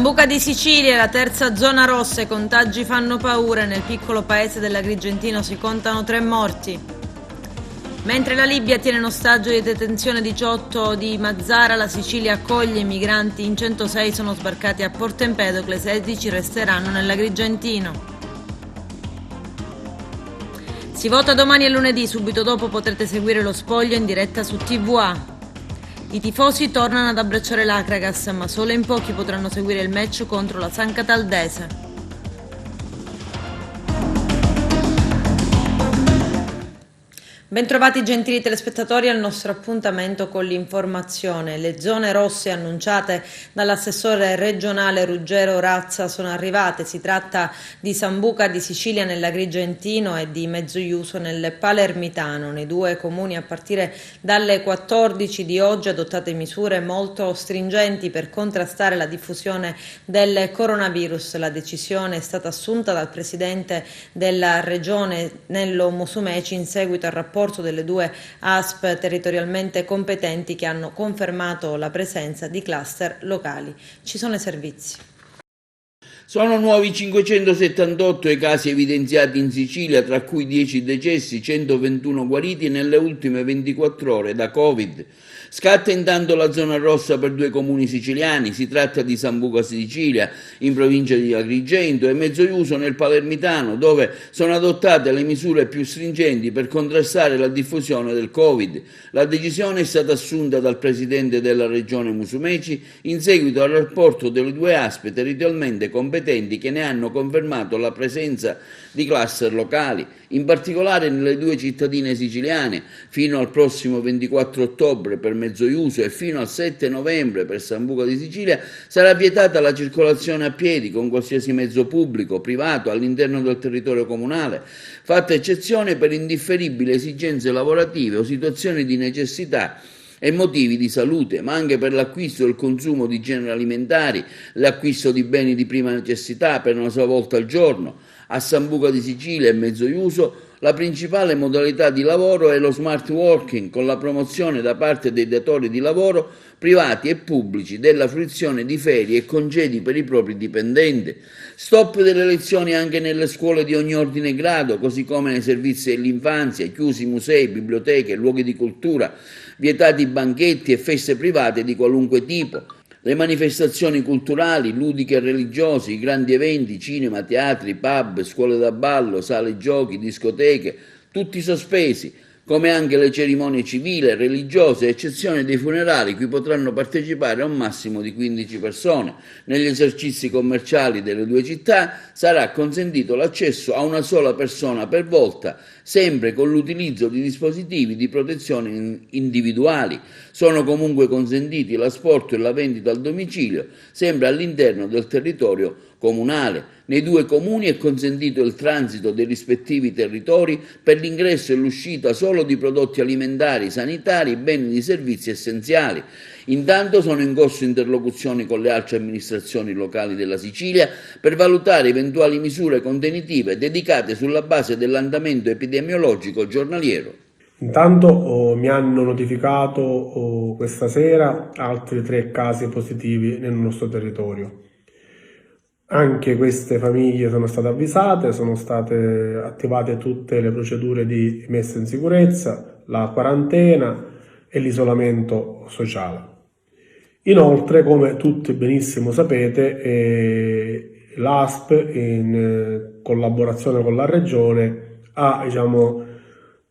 Sambuca di Sicilia, la terza zona rossa, i contagi fanno paura, nel piccolo paese dell'Agrigentino si contano 3 morti. Mentre la Libia tiene in ostaggio di detenzione 18 di Mazara, la Sicilia accoglie i migranti, in 106 sono sbarcati a Porto Empedocle, 16 resteranno nell'Agrigentino. Si vota domani e lunedì, subito dopo potrete seguire lo spoglio in diretta su TVA. I tifosi tornano ad abbracciare l'Akragas, ma solo in pochi potranno seguire il match contro la San Cataldese. Bentrovati gentili telespettatori al nostro appuntamento con l'informazione. Le zone rosse annunciate dall'assessore regionale Ruggero Razza sono arrivate. Si tratta di Sambuca di Sicilia nell'Agrigentino e di Mezzoiuso nel Palermitano. Nei due comuni a partire dalle 14 di oggi adottate misure molto stringenti per contrastare la diffusione del coronavirus. La decisione è stata assunta dal presidente della regione Nello Musumeci in seguito al rapporto delle due ASP territorialmente competenti che hanno confermato la presenza di cluster locali. Ci sono i servizi. Sono nuovi 578 i casi evidenziati in Sicilia, tra cui 10 decessi, 121 guariti nelle ultime 24 ore da Covid. Scatta intanto la zona rossa per 2 comuni siciliani, si tratta di Sambuca Sicilia, in provincia di Agrigento, e Mezzoiuso nel Palermitano, dove sono adottate le misure più stringenti per contrastare la diffusione del Covid. La decisione è stata assunta dal presidente della regione Musumeci in seguito al rapporto delle due ASP territorialmente competenti che ne hanno confermato la presenza di cluster locali, in particolare nelle 2 cittadine siciliane. Fino al prossimo 24 ottobre per Mezzoiuso e fino al 7 novembre per Sambuca di Sicilia sarà vietata la circolazione a piedi con qualsiasi mezzo pubblico, privato, all'interno del territorio comunale, fatta eccezione per indifferibili esigenze lavorative o situazioni di necessità e motivi di salute, ma anche per l'acquisto e il consumo di generi alimentari, l'acquisto di beni di prima necessità per una sola volta al giorno. A Sambuca di Sicilia e Mezzoiuso la principale modalità di lavoro è lo smart working, con la promozione da parte dei datori di lavoro privati e pubblici della fruizione di ferie e congedi per i propri dipendenti. Stop delle lezioni anche nelle scuole di ogni ordine e grado, così come nei servizi dell'infanzia, chiusi musei, biblioteche, luoghi di cultura, vietati banchetti e feste private di qualunque tipo. Le manifestazioni culturali, ludiche e religiose, i grandi eventi, cinema, teatri, pub, scuole da ballo, sale giochi, discoteche, tutti sospesi, come anche le cerimonie civili e religiose, a eccezione dei funerali, cui potranno partecipare a un massimo di 15 persone. Negli esercizi commerciali delle 2 città sarà consentito l'accesso a una sola persona per volta, sempre con l'utilizzo di dispositivi di protezione individuali. Sono comunque consentiti l'asporto e la vendita al domicilio, sempre all'interno del territorio comunale. Nei 2 comuni è consentito il transito dei rispettivi territori per l'ingresso e l'uscita solo di prodotti alimentari, sanitari, beni di servizi essenziali. Intanto sono in corso interlocuzioni con le altre amministrazioni locali della Sicilia per valutare eventuali misure contenitive dedicate sulla base dell'andamento epidemiologico giornaliero. Intanto mi hanno notificato questa sera altri 3 casi positivi nel nostro territorio. Anche queste famiglie sono state avvisate, sono state attivate tutte le procedure di messa in sicurezza, la quarantena e l'isolamento sociale. Inoltre, come tutti benissimo sapete, l'ASP in collaborazione con la Regione ha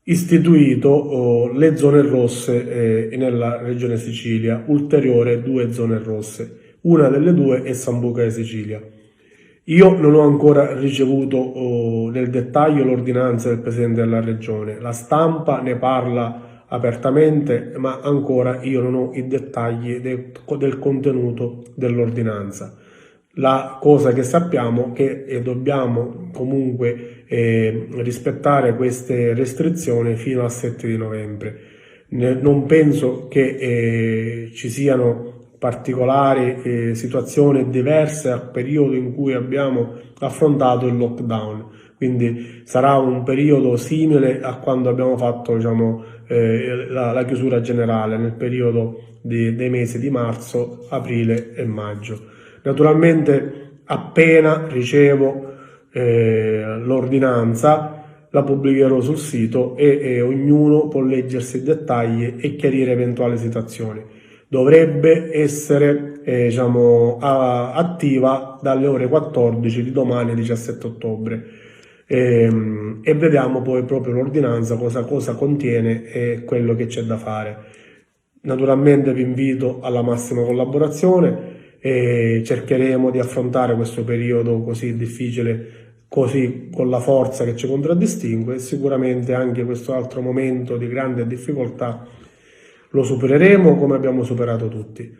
istituito le zone rosse nella Regione Sicilia, ulteriore 2 zone rosse. Una delle 2 è Sambuca di Sicilia. Io non ho ancora ricevuto nel dettaglio l'ordinanza del Presidente della Regione, la stampa ne parla apertamente, ma ancora io non ho i dettagli del contenuto dell'ordinanza. La cosa che sappiamo è che dobbiamo comunque rispettare queste restrizioni fino al 7 di novembre. Non penso che ci siano particolari situazioni diverse al periodo in cui abbiamo affrontato il lockdown, quindi sarà un periodo simile a quando abbiamo fatto la chiusura generale nel periodo dei mesi di marzo, aprile e maggio. Naturalmente appena ricevo l'ordinanza la pubblicherò sul sito e ognuno può leggersi i dettagli e chiarire eventuali situazioni. Dovrebbe essere attiva dalle ore 14 di domani 17 ottobre e vediamo poi proprio l'ordinanza cosa contiene e quello che c'è da fare. Naturalmente vi invito alla massima collaborazione e cercheremo di affrontare questo periodo così difficile così con la forza che ci contraddistingue e sicuramente anche questo altro momento di grande difficoltà lo supereremo come abbiamo superato tutti.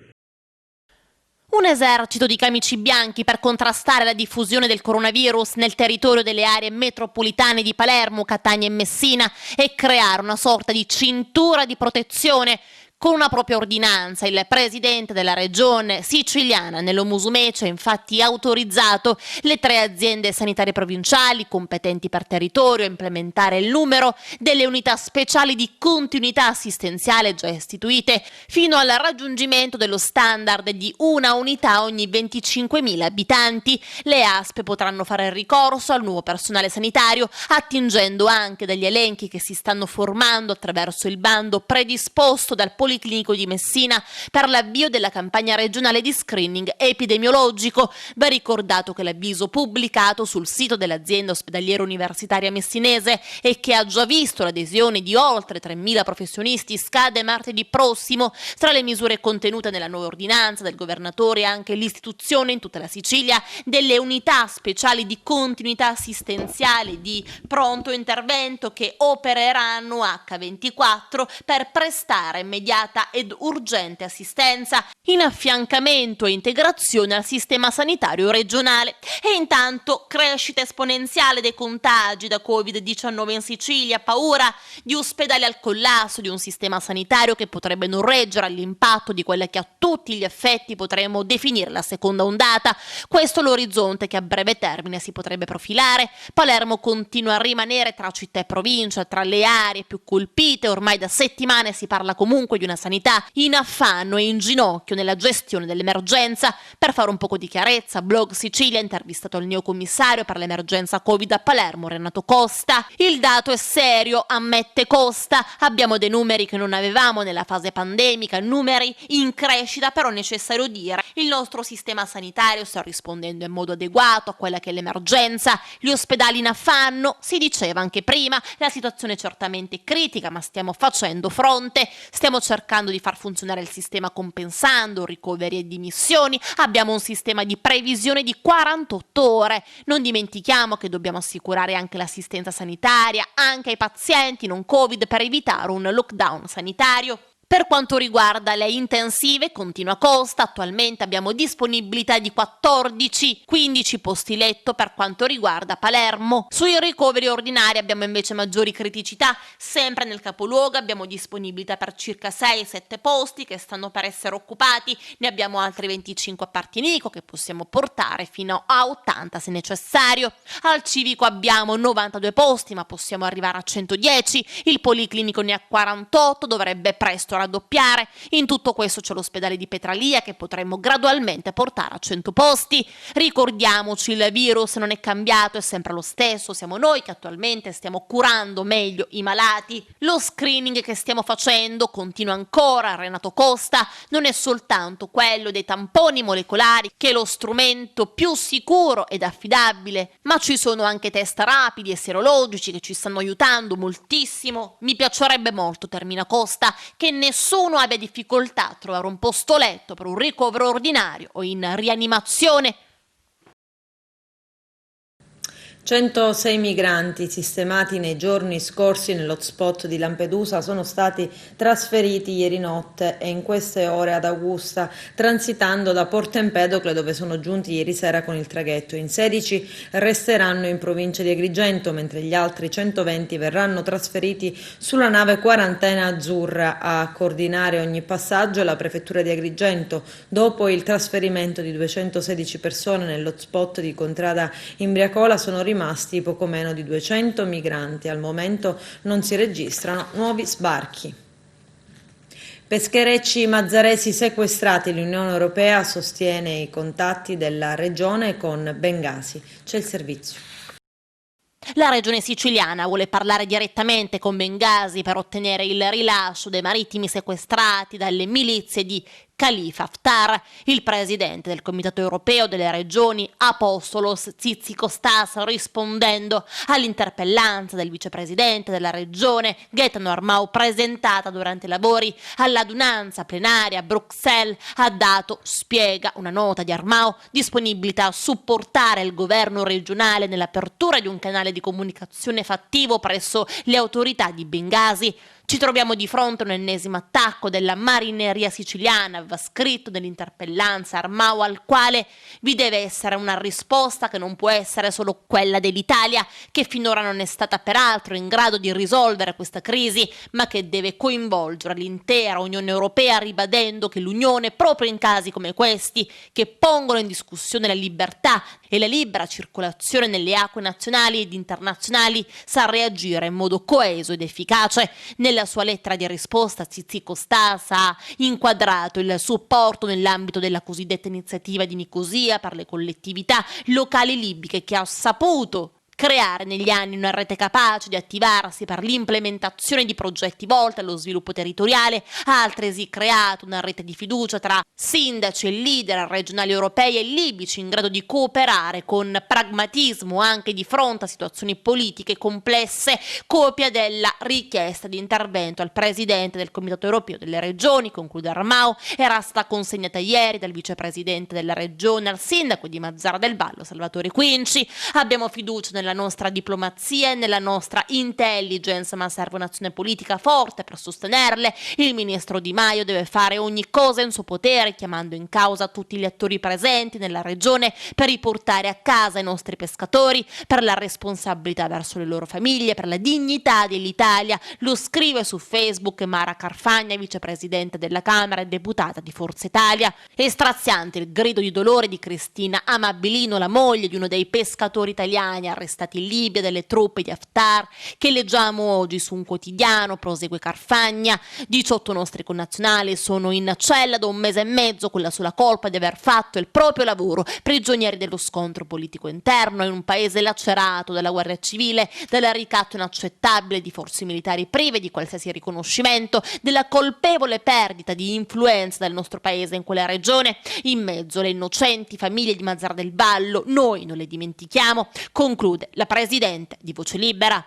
Un esercito di camici bianchi per contrastare la diffusione del coronavirus nel territorio delle aree metropolitane di Palermo, Catania e Messina e creare una sorta di cintura di protezione. Con una propria ordinanza, il presidente della regione siciliana, Nello Musumeci, ha infatti autorizzato le 3 aziende sanitarie provinciali competenti per territorio a implementare il numero delle unità speciali di continuità assistenziale già istituite fino al raggiungimento dello standard di una unità ogni 25.000 abitanti. Le ASP potranno fare ricorso al nuovo personale sanitario attingendo anche dagli elenchi che si stanno formando attraverso il bando predisposto dal Policlinico di Messina per l'avvio della campagna regionale di screening epidemiologico. Va ricordato che l'avviso pubblicato sul sito dell'azienda ospedaliera universitaria messinese e che ha già visto l'adesione di oltre 3.000 professionisti scade martedì prossimo. Tra le misure contenute nella nuova ordinanza del governatore anche l'istituzione in tutta la Sicilia delle unità speciali di continuità assistenziale di pronto intervento che opereranno H24 per prestare immediata ed urgente assistenza in affiancamento e integrazione al sistema sanitario regionale. E intanto crescita esponenziale dei contagi da Covid-19 in Sicilia, paura di ospedali al collasso, di un sistema sanitario che potrebbe non reggere all'impatto di quella che a tutti gli effetti potremmo definire la seconda ondata. Questo è l'orizzonte che a breve termine si potrebbe profilare. Palermo continua a rimanere tra città e provincia, tra le aree più colpite. Ormai da settimane si parla comunque di una sanità in affanno e in ginocchio nella gestione dell'emergenza. Per fare un poco di chiarezza, Blog Sicilia ha intervistato il neocommissario per l'emergenza Covid a Palermo, Renato Costa. Il dato è serio, ammette Costa, abbiamo dei numeri che non avevamo nella fase pandemica, numeri in crescita, però è necessario dire il nostro sistema sanitario sta rispondendo in modo adeguato a quella che è l'emergenza, gli ospedali in affanno, si diceva anche prima, la situazione è certamente critica ma stiamo facendo fronte, stiamo cercando di far funzionare il sistema compensando ricoveri e dimissioni, abbiamo un sistema di previsione di 48 ore, non dimentichiamo che dobbiamo assicurare anche l'assistenza sanitaria anche ai pazienti non Covid per evitare un lockdown sanitario. Per quanto riguarda le intensive, continua Costa, attualmente abbiamo disponibilità di 14-15 posti letto per quanto riguarda Palermo. Sui ricoveri ordinari abbiamo invece maggiori criticità, sempre nel capoluogo abbiamo disponibilità per circa 6-7 posti che stanno per essere occupati, ne abbiamo altri 25 a Partinico che possiamo portare fino a 80 se necessario. Al civico abbiamo 92 posti ma possiamo arrivare a 110, il Policlinico ne ha 48, dovrebbe presto raddoppiare. In tutto questo c'è l'ospedale di Petralia che potremmo gradualmente portare a 100 posti. Ricordiamoci, il virus non è cambiato, è sempre lo stesso, siamo noi che attualmente stiamo curando meglio i malati. Lo screening che stiamo facendo, continua ancora Renato Costa, non è soltanto quello dei tamponi molecolari che è lo strumento più sicuro ed affidabile, ma ci sono anche test rapidi e serologici che ci stanno aiutando moltissimo. Mi piacerebbe molto, termina Costa, che nessuno abbia difficoltà a trovare un posto letto per un ricovero ordinario o in rianimazione. 106 migranti sistemati nei giorni scorsi nell'hotspot di Lampedusa sono stati trasferiti ieri notte e in queste ore ad Augusta, transitando da Porto Empedocle dove sono giunti ieri sera con il traghetto. In 16 resteranno in provincia di Agrigento, mentre gli altri 120 verranno trasferiti sulla nave Quarantena Azzurra. A coordinare ogni passaggio la prefettura di Agrigento, dopo il trasferimento di 216 persone nell'hotspot di Contrada Imbriacola sono rimasti poco meno di 200 migranti. Al momento non si registrano nuovi sbarchi. Pescherecci mazzaresi sequestrati, l'Unione Europea sostiene i contatti della regione con Bengasi. C'è il servizio. La regione siciliana vuole parlare direttamente con Bengasi per ottenere il rilascio dei marittimi sequestrati dalle milizie di Khalifa Haftar. Il presidente del Comitato Europeo delle Regioni, Apostolos Tsitsikas, rispondendo all'interpellanza del vicepresidente della regione, Gaetano Armau, presentata durante i lavori all'adunanza plenaria a Bruxelles, ha dato, spiega una nota di Armau, disponibilità a supportare il governo regionale nell'apertura di un canale di comunicazione fattivo presso le autorità di Bengasi. Ci troviamo di fronte a un ennesimo attacco della marineria siciliana, aveva scritto nell'interpellanza Armau, al quale vi deve essere una risposta che non può essere solo quella dell'Italia, che finora non è stata peraltro in grado di risolvere questa crisi, ma che deve coinvolgere l'intera Unione Europea, ribadendo che l'Unione, proprio in casi come questi, che pongono in discussione la libertà e la libera circolazione nelle acque nazionali ed internazionali, sa reagire in modo coeso ed efficace. Nella sua lettera di risposta, Tsitsikas ha inquadrato il supporto nell'ambito della cosiddetta iniziativa di Nicosia per le collettività locali libiche, che ha saputo creare negli anni una rete capace di attivarsi per l'implementazione di progetti volti allo sviluppo territoriale, ha altresì creato una rete di fiducia tra sindaci e leader regionali europei e libici in grado di cooperare con pragmatismo anche di fronte a situazioni politiche complesse, copia della richiesta di intervento al presidente del Comitato Europeo delle Regioni, conclude Armau, era stata consegnata ieri dal vicepresidente della regione al sindaco di Mazara del Vallo, Salvatore Quinci. Abbiamo fiducia nella nostra diplomazia e nella nostra intelligence, ma serve un'azione politica forte per sostenerle. Il ministro Di Maio deve fare ogni cosa in suo potere, chiamando in causa tutti gli attori presenti nella regione per riportare a casa i nostri pescatori, per la responsabilità verso le loro famiglie, per la dignità dell'Italia. Lo scrive su Facebook Mara Carfagna, vicepresidente della Camera e deputata di Forza Italia. È straziante il grido di dolore di Cristina Amabilino, la moglie di uno dei pescatori italiani arrestati in Libia dalle truppe di Haftar, che leggiamo oggi su un quotidiano, prosegue Carfagna. 18 nostri connazionali sono in cella da 1 mese e mezzo con la sola colpa di aver fatto il proprio lavoro, prigionieri dello scontro politico interno in un paese lacerato dalla guerra civile, dal ricatto inaccettabile di forze militari prive di qualsiasi riconoscimento, della colpevole perdita di influenza del nostro paese in quella regione. In mezzo le innocenti famiglie di Mazara del Vallo, noi non le dimentichiamo, conclude la presidente di Voce Libera.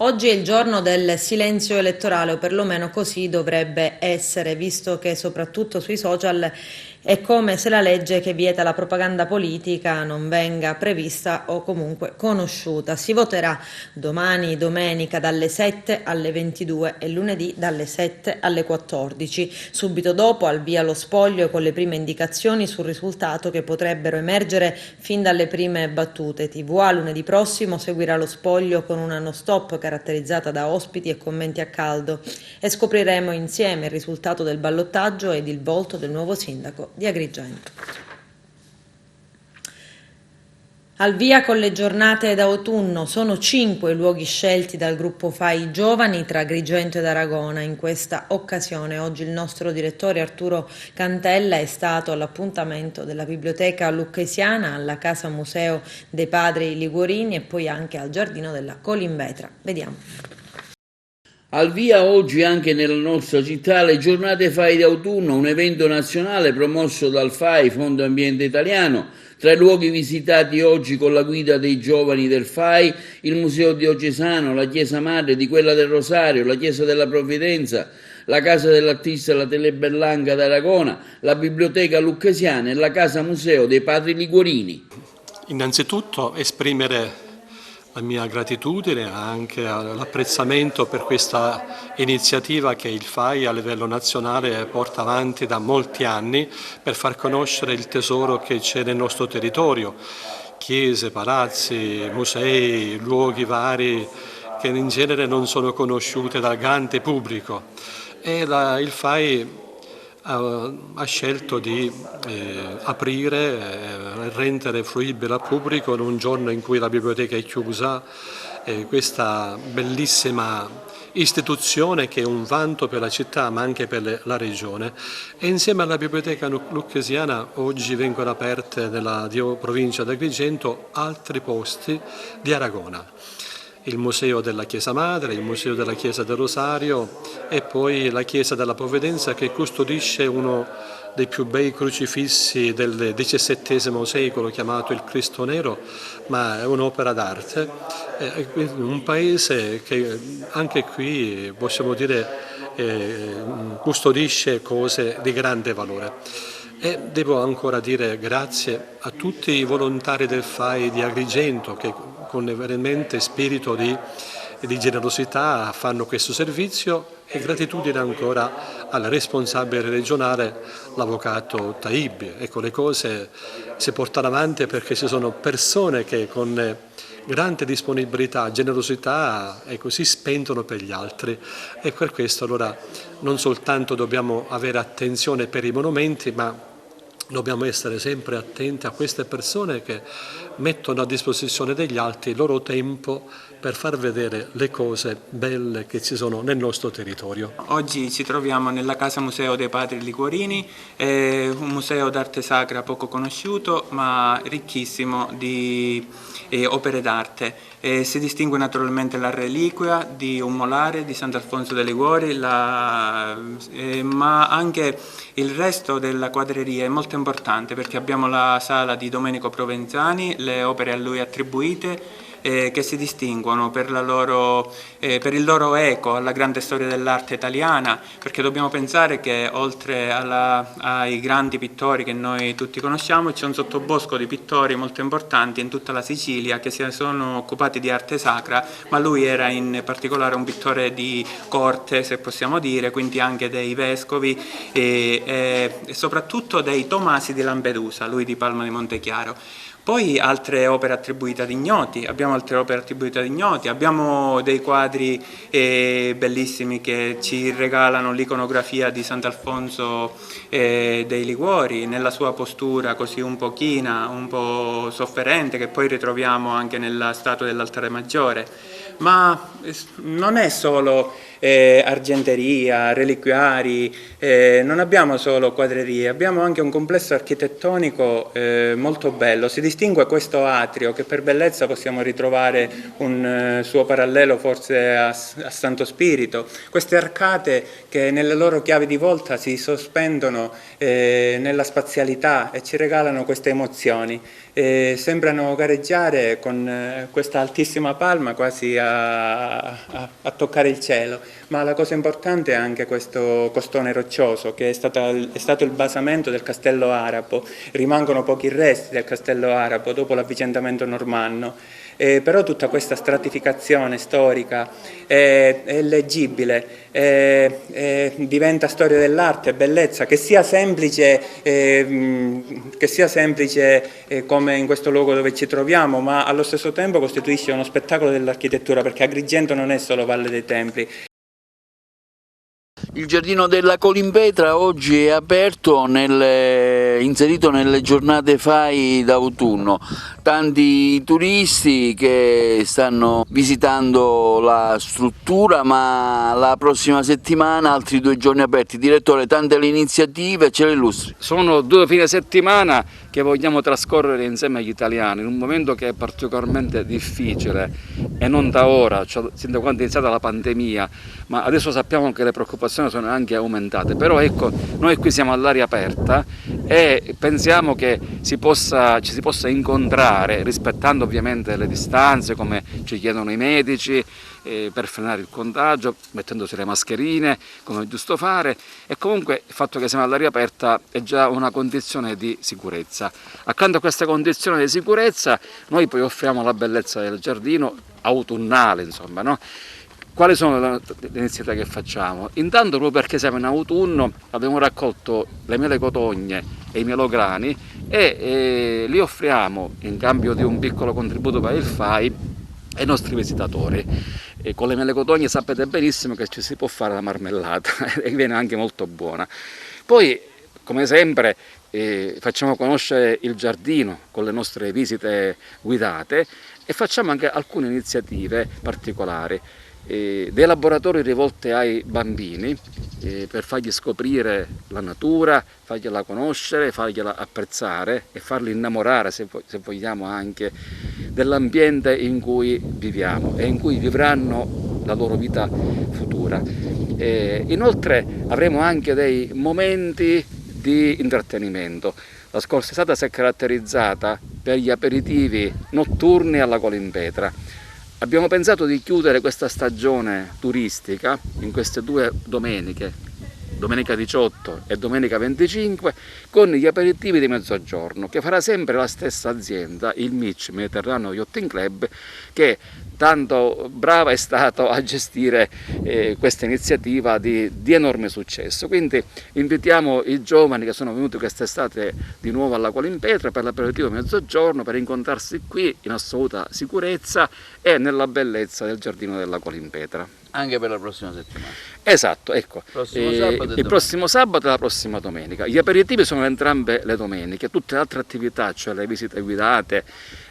Oggi è il giorno del silenzio elettorale, o perlomeno così dovrebbe essere, visto che soprattutto sui social è come se la legge che vieta la propaganda politica non venga prevista o comunque conosciuta. Si voterà domani, domenica, dalle 7 alle 22 e lunedì dalle 7 alle 14. Subito dopo al via lo spoglio con le prime indicazioni sul risultato che potrebbero emergere fin dalle prime battute. TVA lunedì prossimo seguirà lo spoglio con una no stop caratterizzata da ospiti e commenti a caldo e scopriremo insieme il risultato del ballottaggio ed il volto del nuovo sindaco di Agrigento. Al via con le giornate d'autunno, sono 5 i luoghi scelti dal gruppo FAI Giovani tra Agrigento ed Aragona. In questa occasione oggi il nostro direttore Arturo Cantella è stato all'appuntamento della Biblioteca Lucchesiana, alla Casa Museo dei Padri Liguorini e poi anche al Giardino della Colimbetra. Vediamo. Al via oggi anche nella nostra città le giornate FAI d'autunno, un evento nazionale promosso dal FAI, Fondo Ambiente Italiano. Tra i luoghi visitati oggi con la guida dei giovani del FAI, il Museo Diocesano, la Chiesa Madre di quella del Rosario, la Chiesa della Provvidenza, la Casa dell'Artista La Telebellanca d'Aragona, la Biblioteca Lucchesiana e la Casa Museo dei Padri Liguorini. Innanzitutto esprimere la mia gratitudine, anche l'apprezzamento per questa iniziativa che il FAI a livello nazionale porta avanti da molti anni per far conoscere il tesoro che c'è nel nostro territorio, chiese, palazzi, musei, luoghi vari che in genere non sono conosciuti dal grande pubblico. E il FAI ha scelto di aprire e rendere fruibile al pubblico in un giorno in cui la biblioteca è chiusa questa bellissima istituzione che è un vanto per la città ma anche per la regione, e insieme alla Biblioteca Lucchesiana oggi vengono aperte nella provincia di Agrigento altri posti di Aragona. Il Museo della Chiesa Madre, il Museo della Chiesa del Rosario e poi la Chiesa della Provvidenza, che custodisce uno dei più bei crocifissi del XVII secolo, chiamato il Cristo Nero, ma è un'opera d'arte. Un paese che anche qui possiamo dire custodisce cose di grande valore. E devo ancora dire grazie a tutti i volontari del FAI di Agrigento che con veramente spirito di generosità fanno questo servizio, e gratitudine ancora al responsabile regionale, l'avvocato Taibbi. Ecco, le cose si portano avanti perché ci sono persone che con grande disponibilità, generosità, si spendono per gli altri, e per questo allora non soltanto dobbiamo avere attenzione per i monumenti, ma dobbiamo essere sempre attenti a queste persone che mettono a disposizione degli altri il loro tempo per far vedere le cose belle che ci sono nel nostro territorio. Oggi ci troviamo nella Casa Museo dei Padri Liguorini, un museo d'arte sacra poco conosciuto ma ricchissimo di opere d'arte. Si distingue naturalmente la reliquia di un molare di Sant'Alfonso de' Liguori, ma anche il resto della quadreria è molto importante, perché abbiamo la sala di Domenico Provenzani, le opere a lui attribuite, che si distinguono per il loro eco alla grande storia dell'arte italiana, perché dobbiamo pensare che oltre ai grandi pittori che noi tutti conosciamo c'è un sottobosco di pittori molto importanti in tutta la Sicilia che si sono occupati di arte sacra, ma lui era in particolare un pittore di corte, se possiamo dire, quindi anche dei vescovi e soprattutto dei Tomasi di Lampedusa, lui di Palma di Montechiaro. Poi altre opere attribuite ad ignoti, abbiamo dei quadri bellissimi che ci regalano l'iconografia di Sant'Alfonso dei Liguori, nella sua postura così un po' china, un po' sofferente, che poi ritroviamo anche nella statua dell'altare maggiore. Ma non è solo argenteria, reliquiari, non abbiamo solo quadrerie, abbiamo anche un complesso architettonico molto bello. Si distingue questo atrio, che per bellezza possiamo ritrovare un suo parallelo forse a Santo Spirito, queste arcate che nelle loro chiavi di volta si sospendono nella spazialità e ci regalano queste emozioni. Sembrano gareggiare con questa altissima palma quasi a toccare il cielo, ma la cosa importante è anche questo costone roccioso che è stato il basamento del castello arabo. Rimangono pochi resti del castello arabo dopo l'avvicendamento normanno. Però tutta questa stratificazione storica è leggibile, diventa storia dell'arte, bellezza, che sia semplice come in questo luogo dove ci troviamo, ma allo stesso tempo costituisce uno spettacolo dell'architettura, perché Agrigento non è solo Valle dei Templi. Il giardino della Colimpetra oggi è aperto, inserito nelle giornate FAI d'autunno. Tanti turisti che stanno visitando la struttura, ma la prossima settimana altri 2 giorni aperti. Direttore, tante le iniziative, ce le illustri? Sono 2 fine settimana che vogliamo trascorrere insieme agli italiani in un momento che è particolarmente difficile, e non da ora, cioè sin da quando è iniziata la pandemia, ma adesso sappiamo che le preoccupazioni sono anche aumentate. Però ecco, noi qui siamo all'aria aperta e pensiamo che ci si possa incontrare rispettando ovviamente le distanze come ci chiedono i medici, per frenare il contagio, mettendosi le mascherine come è giusto fare, e comunque il fatto che siamo all'aria aperta è già una condizione di sicurezza. Accanto a questa condizione di sicurezza noi poi offriamo la bellezza del giardino autunnale, insomma, no? Quali sono le iniziative che facciamo? Intanto, proprio perché siamo in autunno, abbiamo raccolto le mele cotogne e i melograni e li offriamo in cambio di un piccolo contributo per il FAI ai nostri visitatori. E con le mele cotogne sapete benissimo che ci si può fare la marmellata e viene anche molto buona. Poi, come sempre, facciamo conoscere il giardino con le nostre visite guidate e facciamo anche alcune iniziative particolari. dei laboratori rivolti ai bambini per fargli scoprire la natura, fargliela conoscere, fargliela apprezzare e farli innamorare, se vogliamo, anche dell'ambiente in cui viviamo e in cui vivranno la loro vita futura. Inoltre avremo anche dei momenti di intrattenimento. La scorsa estate si è caratterizzata per gli aperitivi notturni alla Colimpetra. Abbiamo pensato di chiudere questa stagione turistica in queste 2 domeniche, domenica 18 e domenica 25, con gli aperitivi di mezzogiorno, che farà sempre la stessa azienda, il MIC, Mediterraneo Yachting Club, che tanto brava è stato a gestire questa iniziativa di enorme successo. Quindi invitiamo i giovani che sono venuti quest'estate di nuovo alla Colimpetra per l'aperitivo mezzogiorno, per incontrarsi qui in assoluta sicurezza e nella bellezza del giardino della Colimpetra. Anche per la prossima settimana. Esatto, ecco, Il prossimo sabato e la prossima domenica. Gli aperitivi sono entrambe le domeniche, tutte le altre attività, cioè le visite guidate,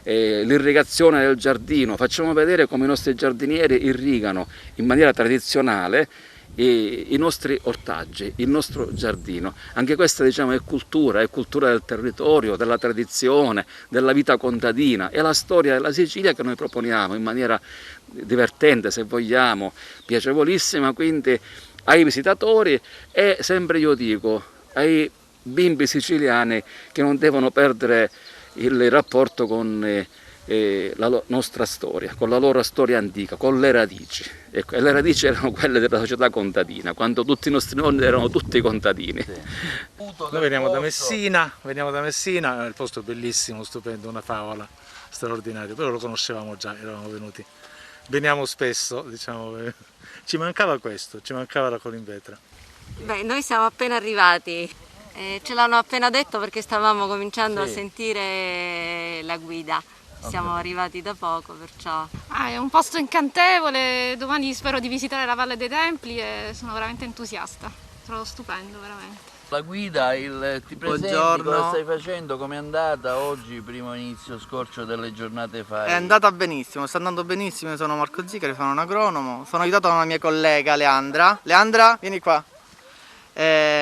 l'irrigazione del giardino. Facciamo vedere come i nostri giardinieri irrigano in maniera tradizionale i nostri ortaggi, il nostro giardino. Anche questa, diciamo, è cultura del territorio, della tradizione, della vita contadina, è la storia della Sicilia che noi proponiamo in maniera divertente, se vogliamo, piacevolissima, quindi ai visitatori e, sempre io dico, ai bimbi siciliani che non devono perdere il rapporto con la nostra storia, con la loro storia antica, con le radici. Ecco, e le radici erano quelle della società contadina, quando tutti i nostri nonni erano tutti contadini. Sì. Noi veniamo da Messina, il posto è bellissimo, stupendo, una favola straordinaria, però lo conoscevamo già, eravamo venuti. Veniamo spesso, diciamo, ci mancava questo, ci mancava la Colimpetra. Beh, noi siamo appena arrivati, ce l'hanno appena detto perché stavamo cominciando a sentire la guida. Siamo arrivati da poco, perciò... È un posto incantevole, domani spero di visitare la Valle dei Templi e sono veramente entusiasta, trovo stupendo veramente. La guida, ti presenti, Buongiorno. Cosa stai facendo, com'è andata oggi, primo inizio scorcio delle giornate FAI? È andata benissimo, sta andando benissimo, io sono Marco Zicari, sono un agronomo, sono aiutato da una mia collega Leandra. Leandra, vieni qua.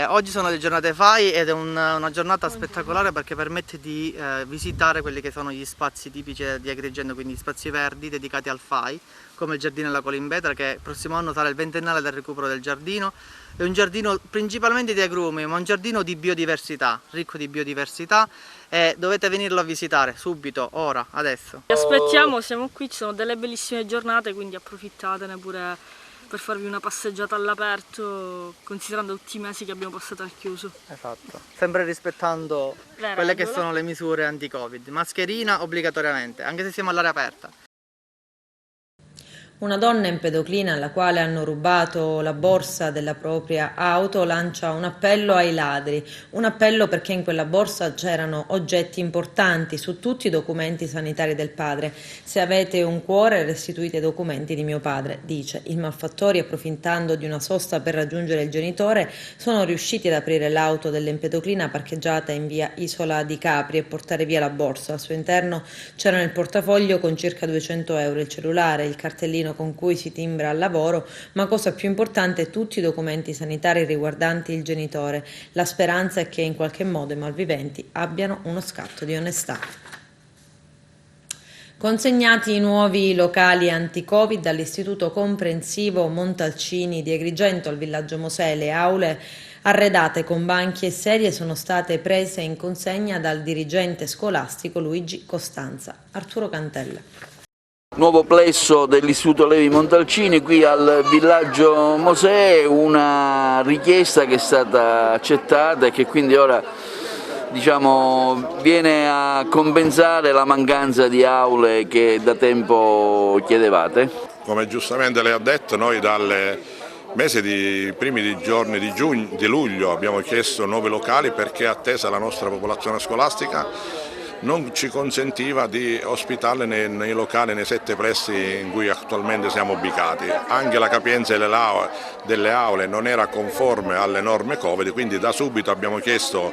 Oggi sono le giornate FAI ed è una giornata spettacolare perché permette di visitare quelli che sono gli spazi tipici di Agrigento, quindi gli spazi verdi dedicati al FAI, come il giardino della Colimpetra, che il prossimo anno sarà il ventennale del recupero del giardino. È un giardino principalmente di agrumi, ma un giardino di biodiversità, ricco di biodiversità, e dovete venirlo a visitare subito, ora, adesso. Vi aspettiamo, siamo qui, ci sono delle bellissime giornate, quindi approfittatene pure per farvi una passeggiata all'aperto, considerando tutti i mesi che abbiamo passato al chiuso. Esatto, sempre rispettando quelle che sono le misure anti-Covid. Mascherina obbligatoriamente, anche se siamo all'aria aperta. Una donna empedoclina alla quale hanno rubato la borsa della propria auto lancia un appello ai ladri, un appello perché in quella borsa c'erano oggetti importanti, su tutti i documenti sanitari del padre. Se avete un cuore restituite i documenti di mio padre, dice. I malfattori, approfittando di una sosta per raggiungere il genitore, sono riusciti ad aprire l'auto dell'empedoclina parcheggiata in via Isola di Capri e portare via la borsa. Al suo interno c'erano il portafoglio con circa 200 euro, il cellulare, il cartellino con cui si timbra al lavoro, ma cosa più importante, tutti i documenti sanitari riguardanti il genitore. La speranza è che in qualche modo i malviventi abbiano uno scatto di onestà. Consegnati i nuovi locali anti-Covid dall'Istituto Comprensivo Montalcini di Agrigento al Villaggio Mosè, le aule arredate con banchi e sedie sono state prese in consegna dal dirigente scolastico Luigi Costanza. Arturo Cantella. Nuovo plesso dell'Istituto Levi Montalcini qui al Villaggio Mosè, una richiesta che è stata accettata e che quindi ora, diciamo, viene a compensare la mancanza di aule che da tempo chiedevate. Come giustamente lei ha detto, noi dalle primi giorni di luglio abbiamo chiesto nuovi locali perché, attesa la nostra popolazione scolastica, non ci consentiva di ospitarle nei locali, nei 7 plessi in cui attualmente siamo ubicati. Anche la capienza delle aule non era conforme alle norme Covid, quindi da subito abbiamo chiesto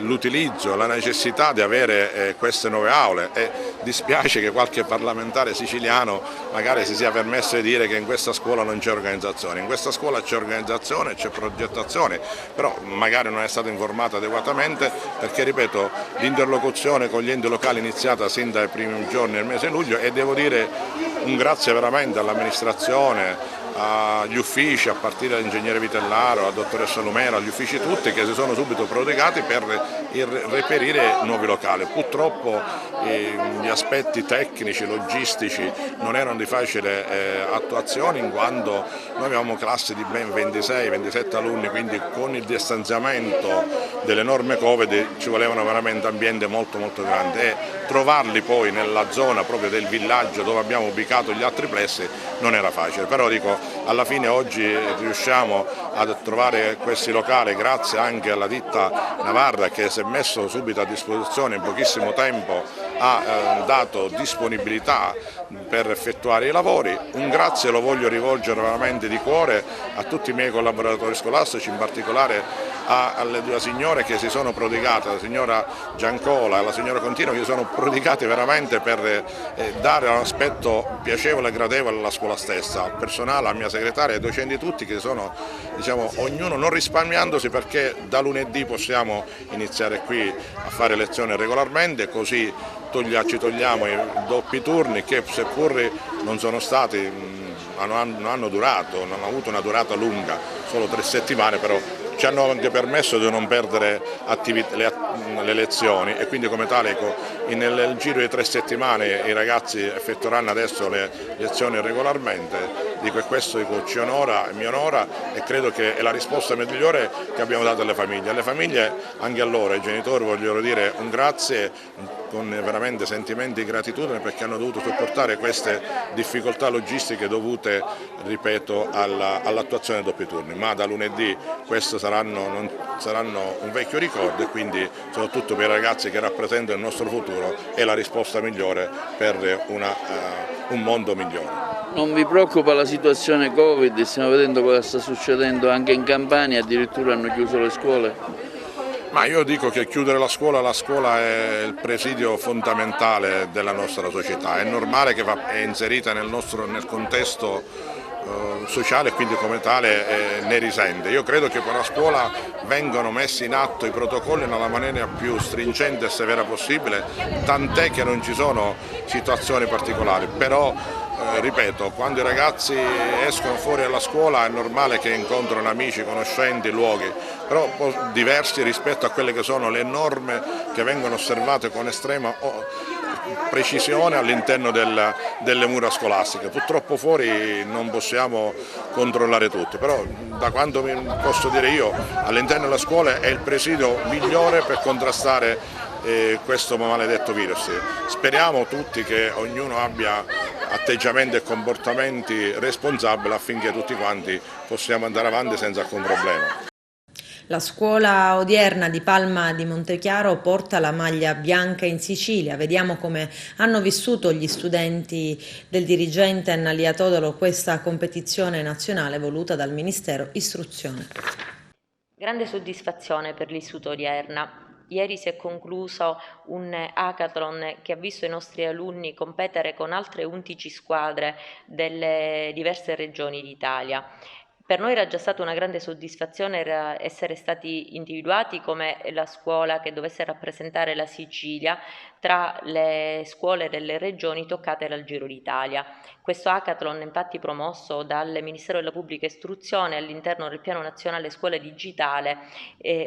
l'utilizzo, la necessità di avere queste nuove aule, e dispiace che qualche parlamentare siciliano magari si sia permesso di dire che in questa scuola non c'è organizzazione. In questa scuola c'è organizzazione, c'è progettazione, però magari non è stata informata adeguatamente, perché ripeto, l'interlocuzione con gli enti locali è iniziata sin dai primi giorni del mese di luglio, e devo dire un grazie veramente all'amministrazione, agli uffici, a partire dall'ingegnere Vitellaro, alla dottoressa Lumera, agli uffici tutti che si sono subito prodigati per reperire nuovi locali. Purtroppo gli aspetti tecnici, logistici non erano di facile attuazione, in quanto noi avevamo classi di ben 26-27 alunni, quindi con il distanziamento delle norme Covid ci volevano veramente ambienti molto grandi, e trovarli poi nella zona proprio del villaggio dove abbiamo ubicato gli altri plessi non era facile, però dico, alla fine oggi riusciamo a trovare questi locali grazie anche alla ditta Navarra, che si è messo subito a disposizione in pochissimo tempo, ha dato disponibilità per effettuare i lavori. Un grazie lo voglio rivolgere veramente di cuore a tutti i miei collaboratori scolastici, in particolare alle due signore che si sono prodigate, la signora Giancola e la signora Contino, che si sono prodigate veramente per dare un aspetto piacevole e gradevole alla scuola stessa, al personale, alla mia segretaria, ai docenti tutti, che sono, diciamo, ognuno non risparmiandosi, perché da lunedì possiamo iniziare qui a fare lezioni regolarmente, così ci togliamo i doppi turni che, seppur non sono stati, non hanno avuto una durata lunga, solo 3 settimane, però ci hanno anche permesso di non perdere le lezioni, e quindi come tale nel giro di 3 settimane i ragazzi effettueranno adesso le lezioni regolarmente. Dico, e questo ci onora e mi onora, e credo che è la risposta migliore che abbiamo dato alle famiglie. Alle famiglie, anche a loro, ai genitori, voglio dire un grazie con veramente sentimenti di gratitudine, perché hanno dovuto sopportare queste difficoltà logistiche dovute, ripeto, all'attuazione dei doppi turni, ma da lunedì questo saranno un vecchio ricordo, e quindi soprattutto per i ragazzi che rappresentano il nostro futuro è la risposta migliore per un mondo migliore. Non vi preoccupa la situazione Covid? Stiamo vedendo cosa sta succedendo anche in Campania, addirittura hanno chiuso le scuole. Ma io dico che chiudere la scuola è il presidio fondamentale della nostra società, è normale che è inserita nel contesto sociale, e quindi come tale ne risente. Io credo che per la scuola vengano messi in atto i protocolli nella maniera più stringente e severa possibile, tant'è che non ci sono situazioni particolari, però ripeto, quando i ragazzi escono fuori dalla scuola è normale che incontrano amici, conoscenti, luoghi, però diversi rispetto a quelle che sono le norme che vengono osservate con estrema precisione all'interno delle mura scolastiche. Purtroppo fuori non possiamo controllare tutti, però da quanto posso dire io, all'interno delle scuole è il presidio migliore per contrastare questo maledetto virus. Speriamo tutti che ognuno abbia atteggiamenti e comportamenti responsabili, affinché tutti quanti possiamo andare avanti senza alcun problema. La scuola odierna di Palma di Montechiaro porta la maglia bianca in Sicilia. Vediamo come hanno vissuto gli studenti del dirigente Annalia Todolo questa competizione nazionale voluta dal Ministero Istruzione. Grande soddisfazione per l'Istituto Odierna. Ieri si è concluso un hackathon che ha visto i nostri alunni competere con altre 11 squadre delle diverse regioni d'Italia. Per noi era già stata una grande soddisfazione essere stati individuati come la scuola che dovesse rappresentare la Sicilia tra le scuole delle regioni toccate dal Giro d'Italia. Questo hackathon, infatti promosso dal Ministero della Pubblica Istruzione all'interno del Piano Nazionale Scuola Digitale,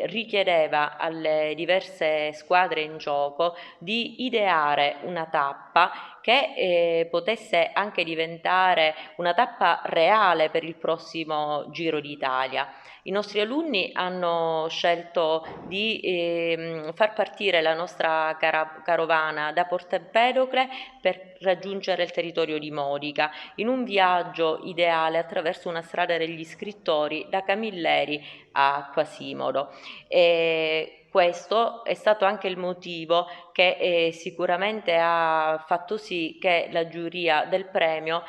richiedeva alle diverse squadre in gioco di ideare una tappa che potesse anche diventare una tappa reale per il prossimo Giro d'Italia. I nostri alunni hanno scelto di far partire la nostra carovana da Porto Empedocle per raggiungere il territorio di Modica, in un viaggio ideale attraverso una strada degli scrittori da Camilleri a Quasimodo. Questo è stato anche il motivo che sicuramente ha fatto sì che la giuria del premio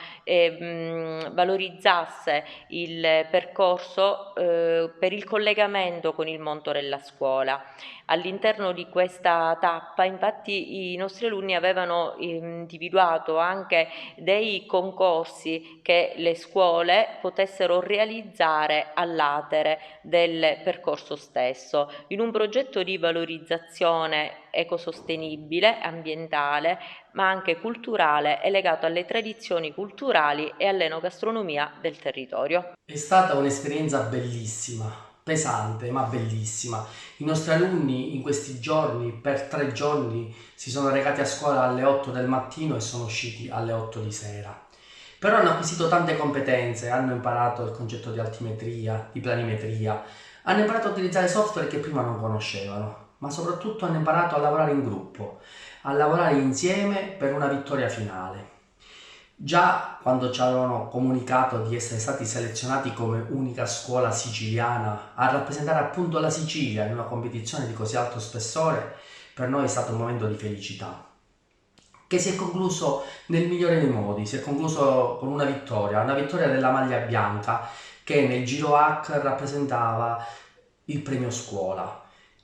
valorizzasse il percorso per il collegamento con il mondo della scuola. All'interno di questa tappa, infatti, i nostri alunni avevano individuato anche dei concorsi che le scuole potessero realizzare all'atere del percorso stesso, in un progetto di valorizzazione ecosostenibile, ambientale, ma anche culturale e legato alle tradizioni culturali e all'enogastronomia del territorio. È stata un'esperienza bellissima, pesante ma bellissima. I nostri alunni in questi giorni, per 3 giorni, si sono recati a scuola alle 8 del mattino e sono usciti alle 8 di sera. Però hanno acquisito tante competenze, hanno imparato il concetto di altimetria, di planimetria, hanno imparato a utilizzare software che prima non conoscevano, ma soprattutto hanno imparato a lavorare in gruppo, a lavorare insieme per una vittoria finale. Già quando ci avevano comunicato di essere stati selezionati come unica scuola siciliana a rappresentare appunto la Sicilia in una competizione di così alto spessore, per noi è stato un momento di felicità, che si è concluso nel migliore dei modi, si è concluso con una vittoria della maglia bianca che nel Giro H rappresentava il premio scuola.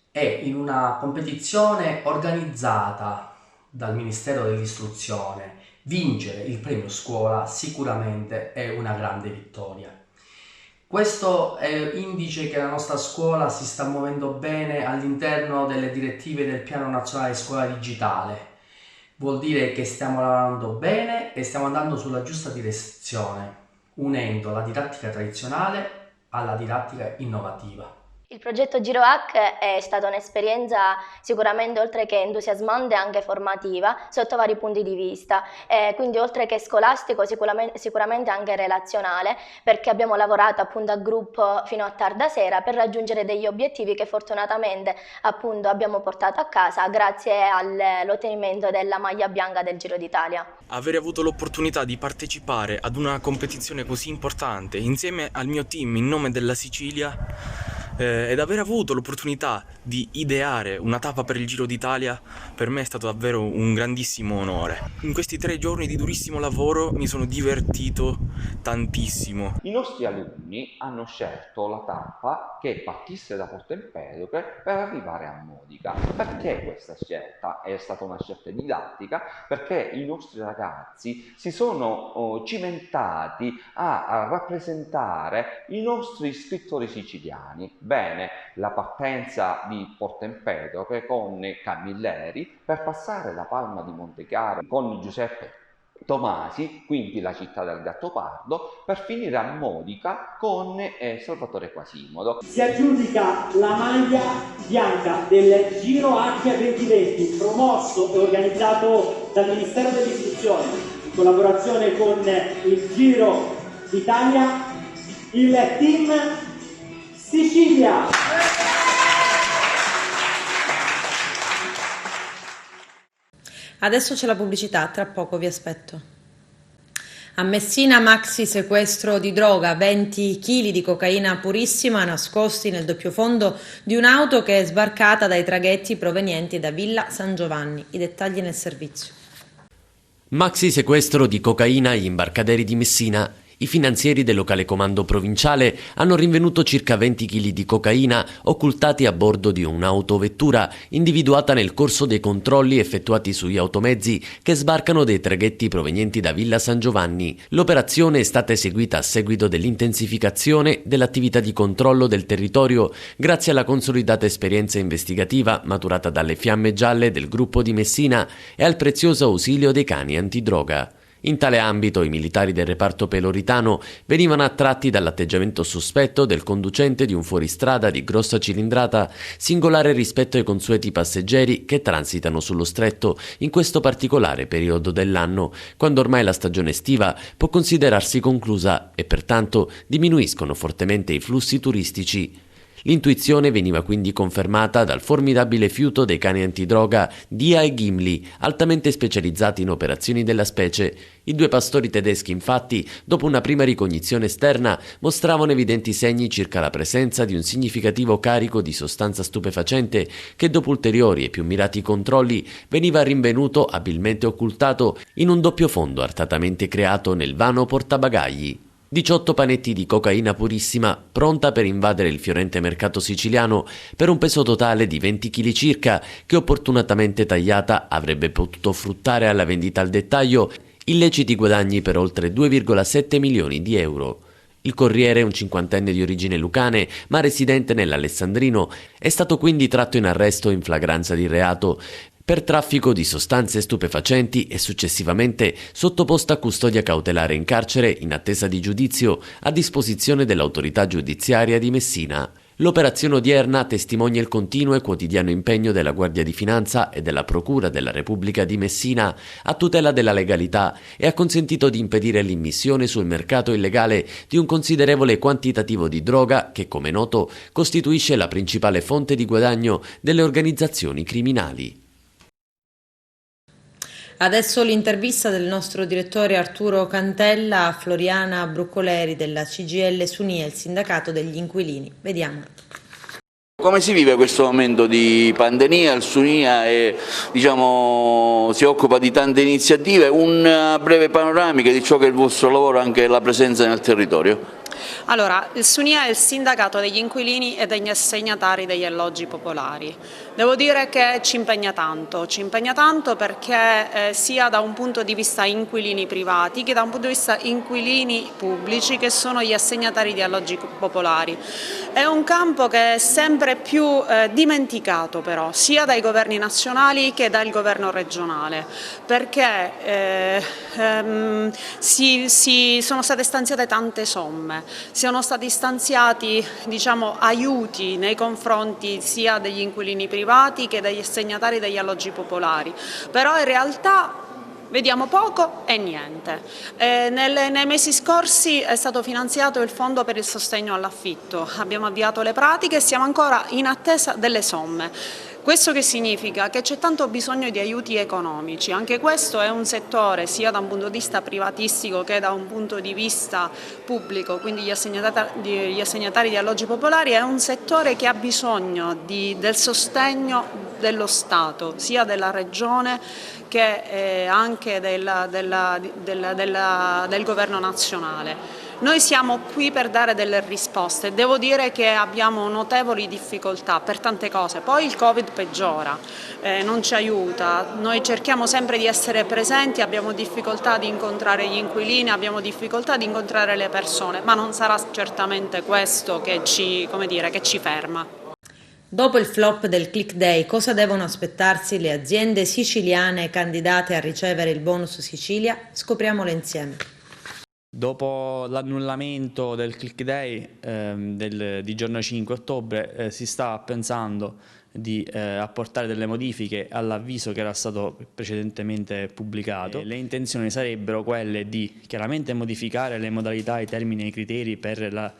E in una competizione organizzata dal Ministero dell'Istruzione, vincere il premio scuola sicuramente è una grande vittoria. Questo è indice che la nostra scuola si sta muovendo bene all'interno delle direttive del Piano Nazionale Scuola Digitale. Vuol dire che stiamo lavorando bene e stiamo andando sulla giusta direzione, unendo la didattica tradizionale alla didattica innovativa. Il progetto Giro H è stata un'esperienza sicuramente oltre che entusiasmante anche formativa sotto vari punti di vista, quindi oltre che scolastico sicuramente anche relazionale, perché abbiamo lavorato appunto a gruppo fino a tarda sera per raggiungere degli obiettivi che fortunatamente appunto abbiamo portato a casa grazie all'ottenimento della maglia bianca del Giro d'Italia. Avere avuto l'opportunità di partecipare ad una competizione così importante insieme al mio team in nome della Sicilia ed aver avuto l'opportunità di ideare una tappa per il Giro d'Italia per me è stato davvero un grandissimo onore. In questi 3 giorni di durissimo lavoro mi sono divertito tantissimo. I nostri alunni hanno scelto la tappa che partisse da Porto Empedocle per arrivare a Modica. Perché questa scelta? È stata una scelta didattica perché i nostri ragazzi si sono cimentati a rappresentare i nostri scrittori siciliani. Bene, la partenza di Porto Empedocle con Camilleri per passare la Palma di Montechiaro con Giuseppe Tomasi, quindi la città del Gattopardo, per finire a Modica con Salvatore Quasimodo. Si aggiudica la maglia bianca del Giro H 2020 promosso e organizzato dal Ministero dell'Istruzione in collaborazione con il Giro d'Italia, il team Sicilia. Adesso c'è la pubblicità, tra poco vi aspetto. A Messina maxi sequestro di droga, 20 kg di cocaina purissima nascosti nel doppio fondo di un'auto che è sbarcata dai traghetti provenienti da Villa San Giovanni. I dettagli nel servizio. Maxi sequestro di cocaina agli imbarcaderi di Messina. I finanzieri del locale comando provinciale hanno rinvenuto circa 20 kg di cocaina occultati a bordo di un'autovettura individuata nel corso dei controlli effettuati sugli automezzi che sbarcano dei traghetti provenienti da Villa San Giovanni. L'operazione è stata eseguita a seguito dell'intensificazione dell'attività di controllo del territorio grazie alla consolidata esperienza investigativa maturata dalle Fiamme Gialle del gruppo di Messina e al prezioso ausilio dei cani antidroga. In tale ambito i militari del reparto peloritano venivano attratti dall'atteggiamento sospetto del conducente di un fuoristrada di grossa cilindrata, singolare rispetto ai consueti passeggeri che transitano sullo stretto in questo particolare periodo dell'anno, quando ormai la stagione estiva può considerarsi conclusa e pertanto diminuiscono fortemente i flussi turistici. L'intuizione veniva quindi confermata dal formidabile fiuto dei cani antidroga Dia e Gimli, altamente specializzati in operazioni della specie. I 2 pastori tedeschi, infatti, dopo una prima ricognizione esterna, mostravano evidenti segni circa la presenza di un significativo carico di sostanza stupefacente che, dopo ulteriori e più mirati controlli, veniva rinvenuto abilmente occultato in un doppio fondo artatamente creato nel vano portabagagli. 18 panetti di cocaina purissima pronta per invadere il fiorente mercato siciliano per un peso totale di 20 kg circa, che opportunamente tagliata avrebbe potuto fruttare alla vendita al dettaglio illeciti guadagni per oltre 2,7 milioni di euro. Il Corriere, un cinquantenne di origine lucane ma residente nell'Alessandrino, è stato quindi tratto in arresto in flagranza di reato per traffico di sostanze stupefacenti e successivamente sottoposto a custodia cautelare in carcere in attesa di giudizio a disposizione dell'autorità giudiziaria di Messina. L'operazione odierna testimonia il continuo e quotidiano impegno della Guardia di Finanza e della Procura della Repubblica di Messina a tutela della legalità e ha consentito di impedire l'immissione sul mercato illegale di un considerevole quantitativo di droga che, come noto, costituisce la principale fonte di guadagno delle organizzazioni criminali. Adesso l'intervista del nostro direttore Arturo Cantella a Floriana Bruccoleri della CGIL Sunia, il sindacato degli inquilini. Vediamo. Come si vive questo momento di pandemia? Il Sunia si occupa di tante iniziative, una breve panoramica di ciò che è il vostro lavoro, anche la presenza nel territorio. Allora, il Sunia è il sindacato degli inquilini e degli assegnatari degli alloggi popolari. Devo dire che ci impegna tanto perché sia da un punto di vista inquilini privati che da un punto di vista inquilini pubblici, che sono gli assegnatari di alloggi popolari. È un campo che è sempre più dimenticato però, sia dai governi nazionali che dal governo regionale, perché sono state stanziate tante somme, sono stati stanziati aiuti nei confronti sia degli inquilini privati che degli assegnatari degli alloggi popolari, però in realtà vediamo poco e niente. Nei mesi scorsi è stato finanziato il fondo per il sostegno all'affitto, abbiamo avviato le pratiche e siamo ancora in attesa delle somme. Questo che significa? Che c'è tanto bisogno di aiuti economici, anche questo è un settore sia da un punto di vista privatistico che da un punto di vista pubblico, quindi gli assegnatari di alloggi popolari è un settore che ha bisogno del sostegno dello Stato, sia della Regione che anche del Governo nazionale. Noi siamo qui per dare delle risposte, devo dire che abbiamo notevoli difficoltà per tante cose, poi il Covid peggiora, non ci aiuta, noi cerchiamo sempre di essere presenti, abbiamo difficoltà di incontrare gli inquilini, abbiamo difficoltà di incontrare le persone, ma non sarà certamente questo che ci ferma. Dopo il flop del Click Day, cosa devono aspettarsi le aziende siciliane candidate a ricevere il bonus Sicilia? Scopriamolo insieme. Dopo l'annullamento del Click Day di giorno 5 ottobre si sta pensando di apportare delle modifiche all'avviso che era stato precedentemente pubblicato. Le intenzioni sarebbero quelle di chiaramente modificare le modalità, i termini e i criteri per la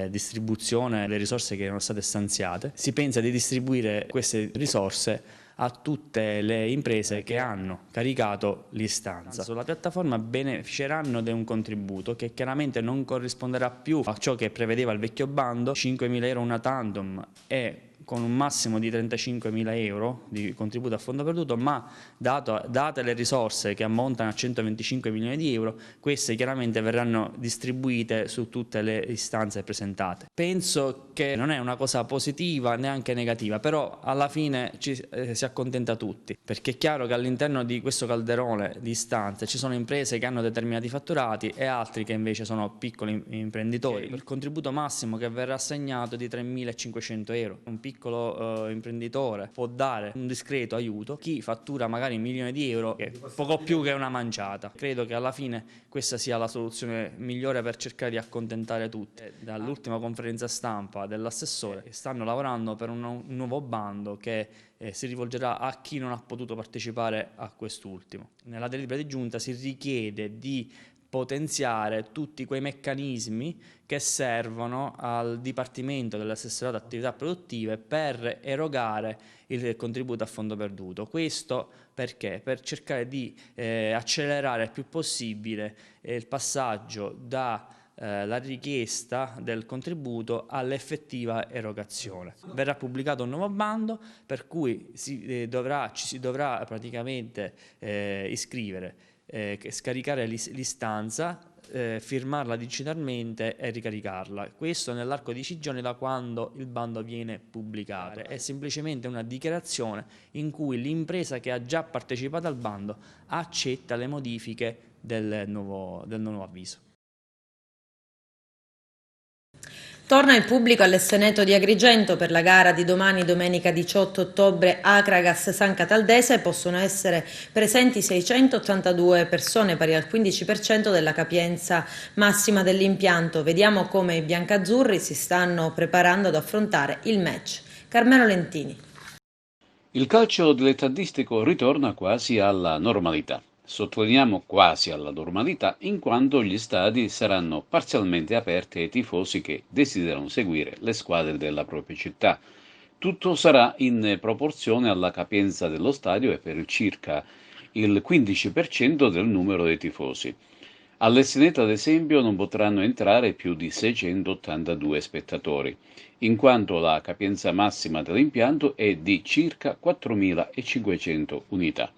distribuzione delle risorse che erano state stanziate. Si pensa di distribuire queste risorse a tutte le imprese che hanno caricato l'istanza. Sulla piattaforma beneficeranno di un contributo che chiaramente non corrisponderà più a ciò che prevedeva il vecchio bando, 5.000 euro una tandem e con un massimo di 35.000 euro di contributo a fondo perduto, ma date le risorse che ammontano a 125 milioni di euro, queste chiaramente verranno distribuite su tutte le istanze presentate. Penso che non è una cosa positiva neanche negativa, però alla fine si accontenta tutti, perché è chiaro che all'interno di questo calderone di istanze ci sono imprese che hanno determinati fatturati e altri che invece sono piccoli imprenditori. Il contributo massimo che verrà assegnato è di 3.500 euro. Un piccolo imprenditore può dare un discreto aiuto, chi fattura magari 1 milione di euro che è poco più che una manciata. Credo che alla fine questa sia la soluzione migliore per cercare di accontentare tutti. Dall'ultima conferenza stampa dell'assessore stanno lavorando per un nuovo bando che si rivolgerà a chi non ha potuto partecipare a quest'ultimo. Nella delibera di giunta si richiede di potenziare tutti quei meccanismi che servono al Dipartimento dell'Assessorato Attività Produttive per erogare il contributo a fondo perduto. Questo perché? Per cercare di accelerare il più possibile il passaggio dalla richiesta del contributo all'effettiva erogazione. Verrà pubblicato un nuovo bando per cui ci si dovrà praticamente iscrivere, scaricare l'istanza, firmarla digitalmente e ricaricarla. Questo nell'arco di 10 giorni da quando il bando viene pubblicato. È semplicemente una dichiarazione in cui l'impresa che ha già partecipato al bando accetta le modifiche del nuovo avviso. Torna il pubblico all'Esseneto di Agrigento per la gara di domani, domenica 18 ottobre, Acragas San Cataldese. Possono essere presenti 682 persone, pari al 15% della capienza massima dell'impianto. Vediamo come i biancazzurri si stanno preparando ad affrontare il match. Carmelo Lentini. Il calcio dilettantistico ritorna quasi alla normalità. Sottolineiamo quasi alla normalità in quanto gli stadi saranno parzialmente aperti ai tifosi che desiderano seguire le squadre della propria città. Tutto sarà in proporzione alla capienza dello stadio e per circa il 15% del numero dei tifosi. All'Esseneto, ad esempio, non potranno entrare più di 682 spettatori, in quanto la capienza massima dell'impianto è di circa 4.500 unità.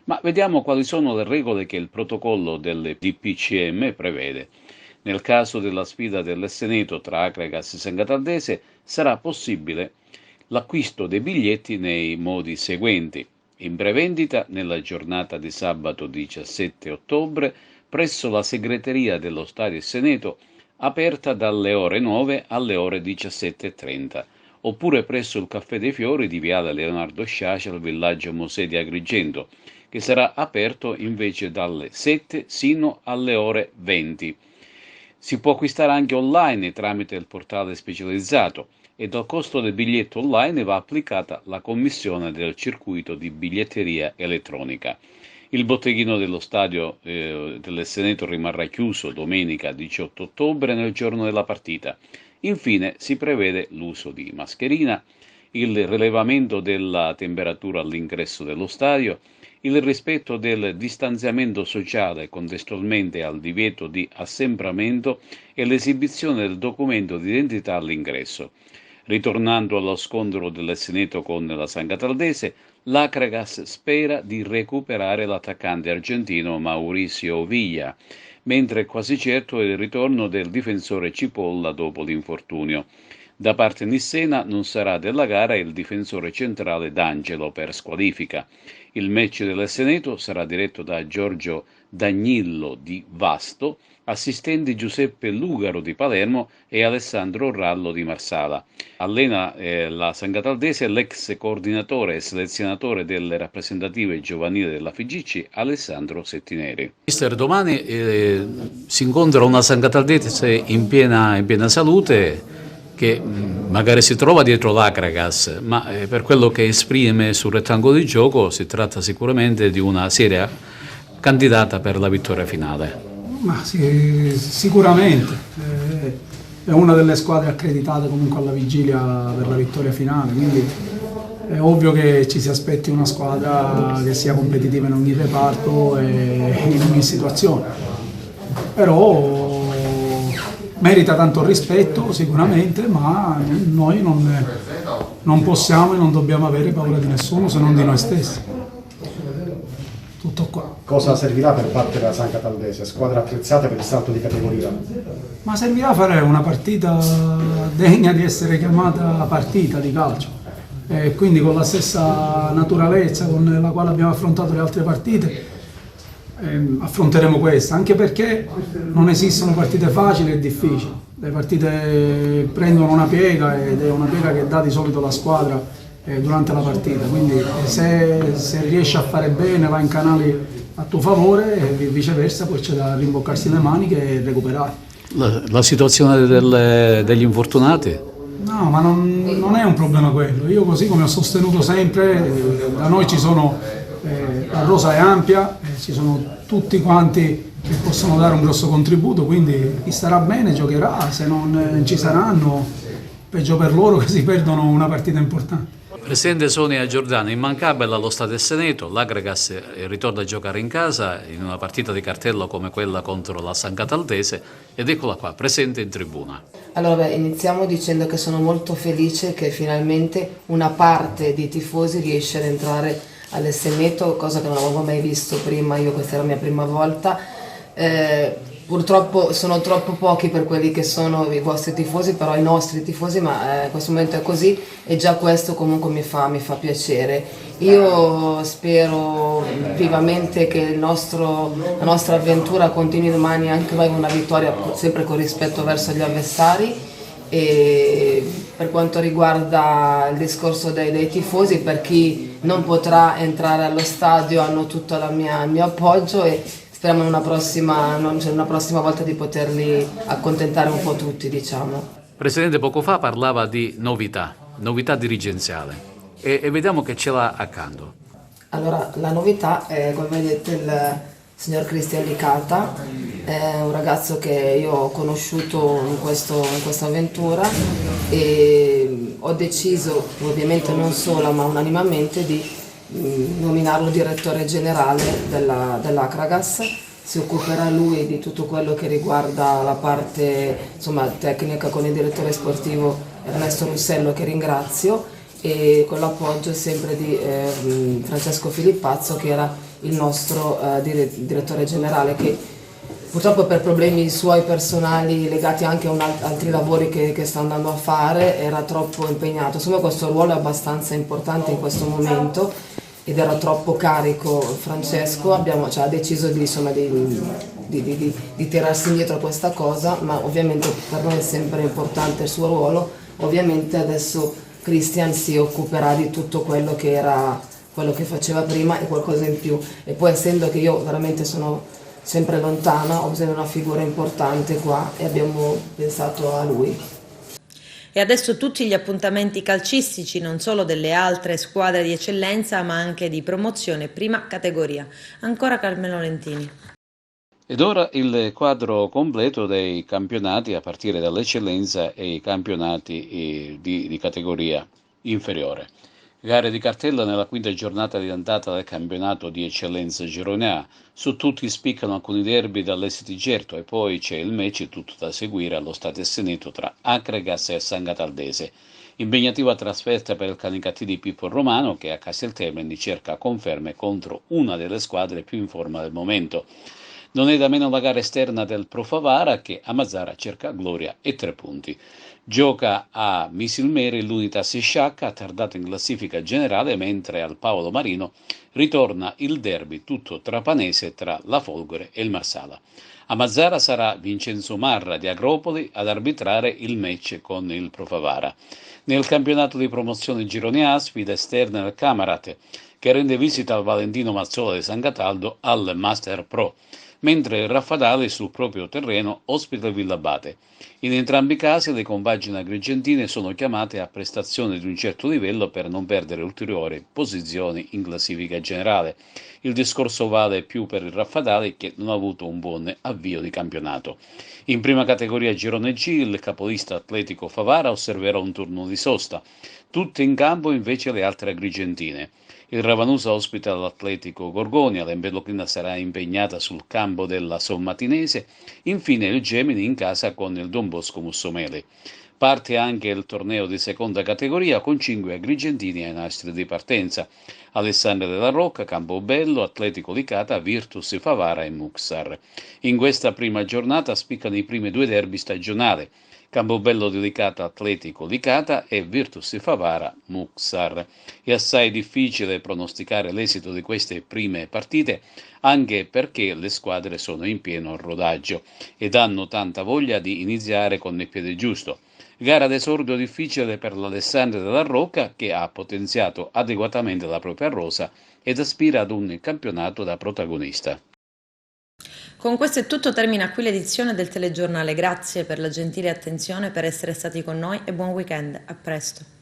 Ma vediamo quali sono le regole che il protocollo del DPCM prevede. Nel caso della sfida dell'Esseneto tra Acragas e San Cataldese sarà possibile l'acquisto dei biglietti nei modi seguenti. In prevendita nella giornata di sabato 17 ottobre presso la segreteria dello Stadio Esseneto, aperta dalle ore 9 alle ore 17:30, oppure presso il Caffè dei Fiori di Viale Leonardo Sciascia al villaggio Mosè di Agrigento, che sarà aperto invece dalle 7 sino alle ore 20. Si può acquistare anche online tramite il portale specializzato e dal costo del biglietto online va applicata la commissione del circuito di biglietteria elettronica. Il botteghino dello stadio dell'Esseneto rimarrà chiuso domenica 18 ottobre nel giorno della partita. Infine si prevede l'uso di mascherina, il rilevamento della temperatura all'ingresso dello stadio, il rispetto del distanziamento sociale contestualmente al divieto di assembramento e l'esibizione del documento di identità all'ingresso. Ritornando allo scontro dell'Esseneto con la San Cataldese, l'Acragas spera di recuperare l'attaccante argentino Mauricio Villa, mentre è quasi certo il ritorno del difensore Cipolla dopo l'infortunio. Da parte nissena non sarà della gara il difensore centrale D'Angelo per squalifica. Il match dell'Esseneto sarà diretto da Giorgio Dagnillo di Vasto, assistenti Giuseppe Lugaro di Palermo e Alessandro Rallo di Marsala. Allena la San Cataldese l'ex coordinatore e selezionatore delle rappresentative giovanili della FIGC Alessandro Settineri. Mister, domani si incontra una San Cataldese in piena salute che magari si trova dietro l'Acragas, ma per quello che esprime sul rettangolo di gioco si tratta sicuramente di una seria candidata per la vittoria finale. Ma sì, sicuramente, è una delle squadre accreditate comunque alla vigilia per la vittoria finale, quindi è ovvio che ci si aspetti una squadra che sia competitiva in ogni reparto e in ogni situazione, però merita tanto rispetto sicuramente, ma noi non possiamo e non dobbiamo avere paura di nessuno se non di noi stessi. Tutto qua. Cosa servirà per battere la San Cataldese? Squadra attrezzata per il salto di categoria? Ma servirà a fare una partita degna di essere chiamata partita di calcio. E quindi con la stessa naturalezza con la quale abbiamo affrontato le altre partite affronteremo questa, anche perché non esistono partite facili e difficili. Le partite prendono una piega ed è una piega che dà di solito la squadra durante la partita, quindi se riesci a fare bene va in canali a tuo favore e viceversa poi c'è da rimboccarsi le maniche e recuperare. La situazione degli infortunati? No, ma non è un problema quello. Io così come ho sostenuto sempre, da noi ci sono, la rosa è ampia, ci sono tutti quanti che possono dare un grosso contributo, quindi chi starà bene giocherà, se non ci saranno, peggio per loro che si perdono una partita importante. Presidente Sonia Giordano, immancabile allo Stadio Esseneto, l'Acragas ritorna a giocare in casa in una partita di cartello come quella contro la San Cataldese ed eccola qua, presente in tribuna. Allora, iniziamo dicendo che sono molto felice che finalmente una parte dei tifosi riesce ad entrare all'Esseneto, cosa che non avevo mai visto prima, io questa è la mia prima volta. Purtroppo sono troppo pochi per quelli che sono i vostri tifosi, però i nostri tifosi, ma in questo momento è così e già questo comunque mi fa piacere. Io spero vivamente che la nostra avventura continui domani anche noi con una vittoria, sempre con rispetto verso gli avversari. E per quanto riguarda il discorso dei tifosi, per chi non potrà entrare allo stadio hanno tutto il mio appoggio e speriamo in una prossima volta di poterli accontentare un po' tutti, diciamo. Presidente, poco fa parlava di novità dirigenziale e vediamo che ce l'ha accanto. Allora, la novità è, come vedete, il signor Cristian Licata, è un ragazzo che io ho conosciuto in questa avventura e ho deciso, ovviamente non sola ma unanimemente, di nominarlo direttore generale dell'Acragas. Si occuperà lui di tutto quello che riguarda la parte tecnica con il direttore sportivo Ernesto Russello, che ringrazio, e con l'appoggio sempre di Francesco Filippazzo, che era il nostro direttore generale, che purtroppo per problemi suoi personali legati anche a altri lavori che sta andando a fare era troppo impegnato. Insomma, questo ruolo è abbastanza importante in questo momento ed era troppo carico Francesco, ha deciso di tirarsi indietro questa cosa, ma ovviamente per noi è sempre importante il suo ruolo. Ovviamente adesso Christian si occuperà di tutto quello che faceva prima e qualcosa in più, e poi essendo che io veramente sono sempre lontana, ho bisogno di una figura importante qua e abbiamo pensato a lui. E adesso tutti gli appuntamenti calcistici, non solo delle altre squadre di eccellenza, ma anche di promozione prima categoria. Ancora Carmelo Lentini. Ed ora il quadro completo dei campionati a partire dall'eccellenza e i campionati di categoria inferiore. Gare di cartella nella quinta giornata di andata del campionato di eccellenza Girone A. Su tutti spiccano alcuni derby dall'Est Gerto e poi c'è il match tutto da seguire allo Stadio Seneto tra Acregas e San Cataldese. Impegnativa trasferta per il Canicattì di Pippo Romano, che a Casteltermini cerca conferme contro una delle squadre più in forma del momento. Non è da meno la gara esterna del Pro Favara, che a Mazara cerca gloria e 3 punti. Gioca a Misilmeri l'Unitas Sciacca, tardato in classifica generale, mentre al Paolo Marino ritorna il derby tutto trapanese tra la Folgore e il Marsala. A Mazara sarà Vincenzo Marra di Agropoli ad arbitrare il match con il Pro Favara. Nel campionato di promozione Girone A, sfida esterna del Camarate, che rende visita al Valentino Mazzola di San Cataldo al Master Pro, mentre il Raffadali sul proprio terreno ospita il Villabate. In entrambi i casi le compagini agrigentine sono chiamate a prestazioni di un certo livello per non perdere ulteriori posizioni in classifica generale. Il discorso vale più per il Raffadali, che non ha avuto un buon avvio di campionato. In prima categoria Girone G il capolista Atletico Favara osserverà un turno di sosta. Tutte in campo invece le altre agrigentine. Il Ravanusa ospita l'Atletico Gorgonia, l'Embelloclina sarà impegnata sul campo della Sommatinese, infine il Gemini in casa con il Don Bosco Mussomeli. Parte anche il torneo di seconda categoria con 5 agrigentini ai nastri di partenza: Alessandria della Rocca, Campobello, Atletico Licata, Virtus Favara e Muxar. In questa prima giornata spiccano i primi 2 derby stagionali: Campobello di Licata, Atletico Licata e Virtus Favara Muxar. È assai difficile pronosticare l'esito di queste prime partite, anche perché le squadre sono in pieno rodaggio ed hanno tanta voglia di iniziare con il piede giusto. Gara d'esordio difficile per l'Alessandria della Rocca, che ha potenziato adeguatamente la propria rosa ed aspira ad un campionato da protagonista. Con questo è tutto, termina qui l'edizione del telegiornale. Grazie per la gentile attenzione, per essere stati con noi e buon weekend. A presto.